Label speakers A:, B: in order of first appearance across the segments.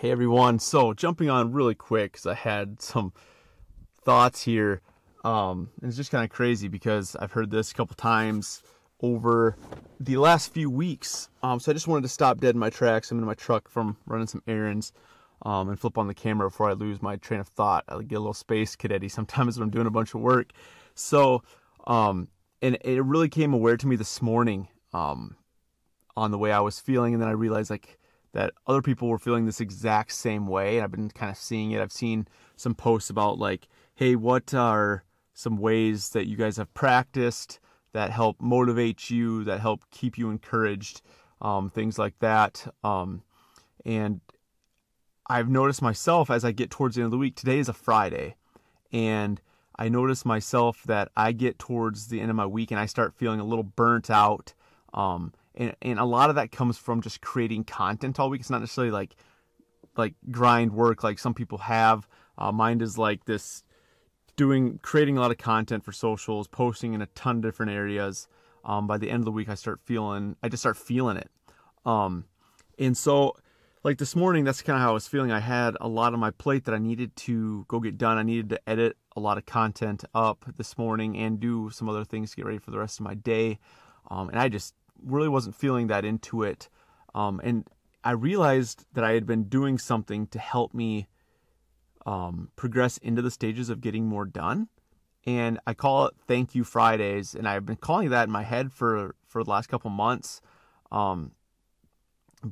A: Hey everyone, so jumping on really quick because I had some thoughts here. It's just kind of crazy because I've heard this a couple times over the last few weeks. So I just wanted to stop dead in my tracks. I'm in my truck from running some errands and flip on the camera before I lose my train of thought. I get a little space cadetty sometimes when I'm doing a bunch of work. So, and it really came aware to me this morning on the way I was feeling, and then I realized that other people were feeling this exact same way, and I've been kind of seeing it. I've seen some posts about hey, what are some ways that you guys have practiced that help motivate you, that help keep you encouraged, things like that. And I've noticed myself as I get towards the end of the week, today is a Friday, and I notice myself that I get towards the end of my week and I start feeling a little burnt out. And a lot of that comes from just creating content all week. It's not necessarily like grind work like some people have. Mine is like this, creating a lot of content for socials, posting in a ton of different areas. By the end of the week, I just start feeling it. And so like this morning, that's kind of how I was feeling. I had a lot on my plate that I needed to go get done. I needed to edit a lot of content up this morning and do some other things to get ready for the rest of my day. And I just really wasn't feeling that into it. And I realized that I had been doing something to help me progress into the stages of getting more done. And I call it Thank You Fridays. And I've been calling that in my head for the last couple months. But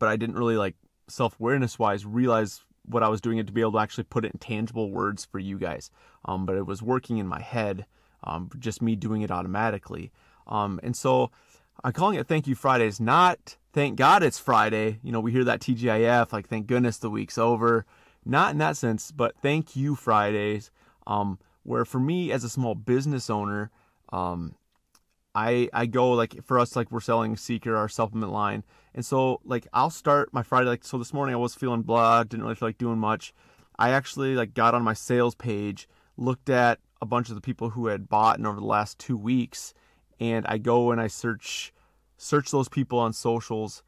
A: I didn't really self-awareness wise realize what I was doing it to be able to actually put it in tangible words for you guys. But it was working in my head, just me doing it automatically. And so I'm calling it Thank You Fridays, not thank God it's Friday. We hear that TGIF, thank goodness the week's over. Not in that sense, but Thank You Fridays, where for me as a small business owner, I go for us, we're selling Seeker, our supplement line. And so I'll start my Friday, so this morning I was feeling blah, didn't really feel like doing much. I actually got on my sales page, looked at a bunch of the people who had bought in over the last 2 weeks, and I go and I search those people on socials,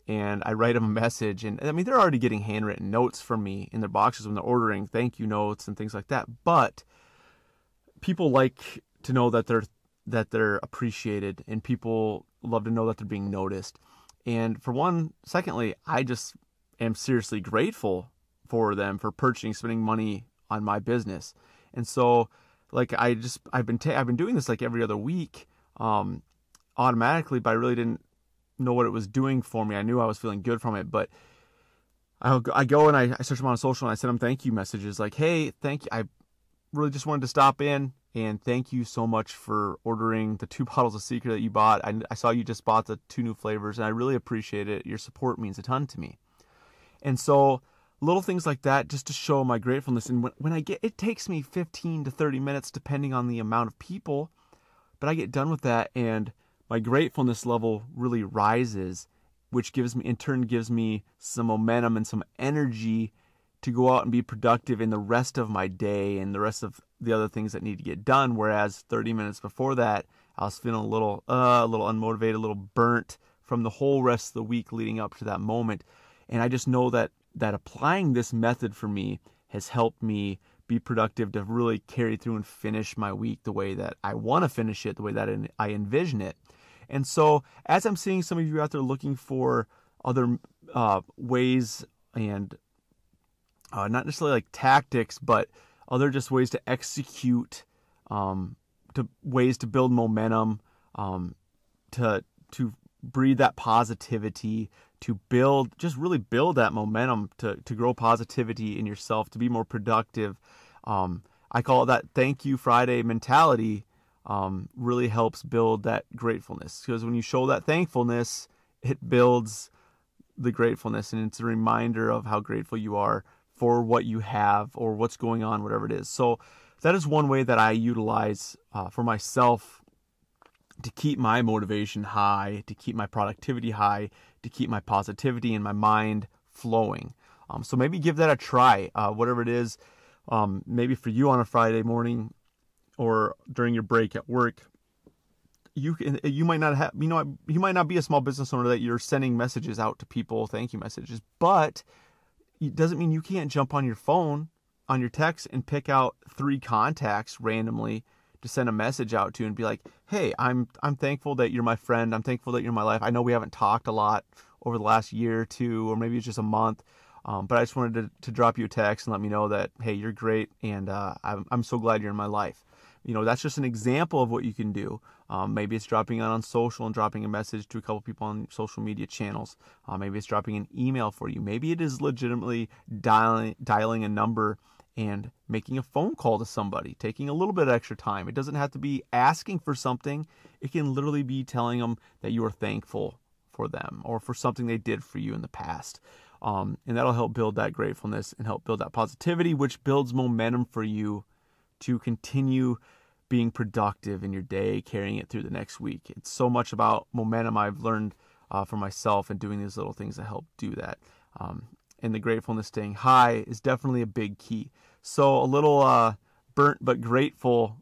A: and I write them a message. And I mean, they're already getting handwritten notes from me in their boxes when they're ordering, thank you notes and things like that. But people like to know that they're appreciated, and people love to know that they're being noticed. And secondly, I just am seriously grateful for them for spending money on my business. And so I've been doing this every other week, automatically, but I really didn't know what it was doing for me. I knew I was feeling good from it, but I go and I search them on social and I send them thank you messages hey, thank you. I really just wanted to stop in and thank you so much for ordering the 2 bottles of Seeker that you bought. I saw you just bought the 2 new flavors, and I really appreciate it. Your support means a ton to me. And so little things like that just to show my gratefulness. And when it takes me 15 to 30 minutes depending on the amount of people, but I get done with that and my gratefulness level really rises, which in turn gives me some momentum and some energy to go out and be productive in the rest of my day and the rest of the other things that need to get done. Whereas 30 minutes before that, I was feeling a little unmotivated, a little burnt from the whole rest of the week leading up to that moment. And I just know that applying this method for me has helped me be productive to really carry through and finish my week the way that I want to finish it, the way that I envision it. And so as I'm seeing some of you out there looking for other ways and not necessarily tactics, but other just ways to execute, ways to build momentum, to breathe that positivity, to really build that momentum, to grow positivity in yourself, to be more productive. I call it that Thank You Friday mentality. Really helps build that gratefulness, because when you show that thankfulness, it builds the gratefulness, and it's a reminder of how grateful you are for what you have or what's going on, whatever it is. So that is one way that I utilize for myself to keep my motivation high, to keep my productivity high, to keep my positivity and my mind flowing. So maybe give that a try, whatever it is. Maybe for you on a Friday morning or during your break at work, you might not be a small business owner that you're sending messages out to people, thank you messages, but it doesn't mean you can't jump on your phone, on your text, and pick out 3 contacts randomly to send a message out to and be like, hey, I'm thankful that you're my friend. I'm thankful that you're in my life. I know we haven't talked a lot over the last year or two, or maybe it's just a month, but I just wanted to drop you a text and let me know that, hey, you're great, and I'm so glad you're in my life. That's just an example of what you can do. Maybe it's dropping out on social and dropping a message to a couple people on social media channels. Maybe it's dropping an email for you. Maybe it is legitimately dialing a number and making a phone call to somebody, taking a little bit of extra time. It doesn't have to be asking for something. It can literally be telling them that you are thankful for them or for something they did for you in the past. And that'll help build that gratefulness and help build that positivity, which builds momentum for you to continue being productive in your day, carrying it through the next week. It's so much about momentum I've learned for myself, and doing these little things that help do that. And the gratefulness, staying high, is definitely a big key. So a little burnt but grateful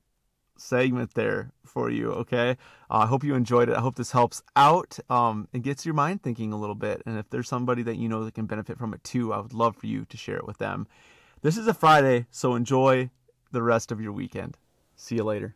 A: segment there for you, okay? I hope you enjoyed it. I hope this helps out and gets your mind thinking a little bit. And if there's somebody that you know that can benefit from it too, I would love for you to share it with them. This is a Friday, so enjoy the rest of your weekend. See you later.